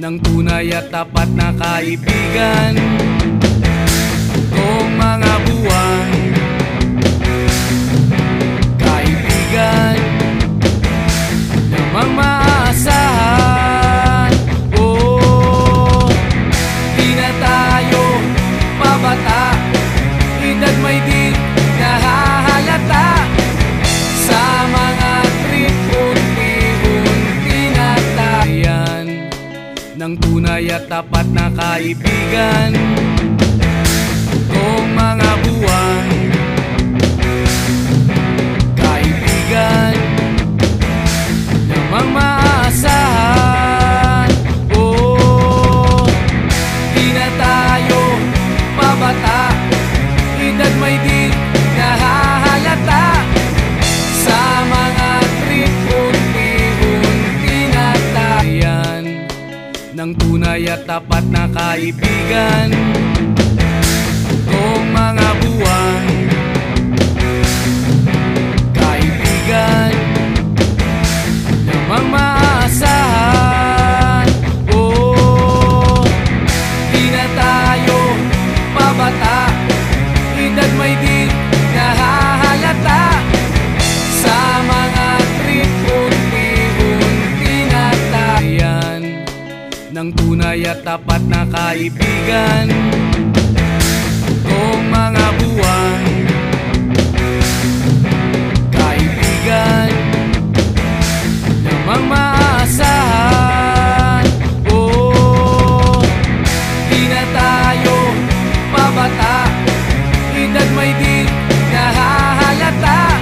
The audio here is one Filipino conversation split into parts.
ng tunay at tapat na kaibigan. Kung mga buwan, kaibigan namang maaasahan. Oh, di na tayo pabata, edad may di nahahalata. Sa mga trip, unti-unti na tayan ng tunay at tapat na kaibigan. Kung mga buwan, kaibigan namang maaasahan. Oh, di na tayo pabata, edad may di nahahalata. Sa mga trip, unti-unti na tayan ng tunay at tapat na kaibigan. Kung mga buwan, kaibigan namang maaasahan. Oh, di na tayo pabata, edad may di nahahalata. Sa mga trip, unti-unti na tayan ng tunay at tapat na kaibigan. Kung mga buwan, kaibigan namang maaasahan. Oh, di na tayo pabata, edad may di nahahalata.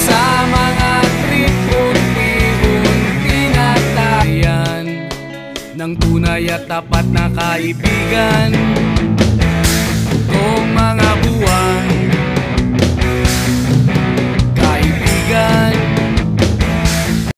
Sa mga trip, unti-unti na tayan ng tunay at tapat na kaibigan.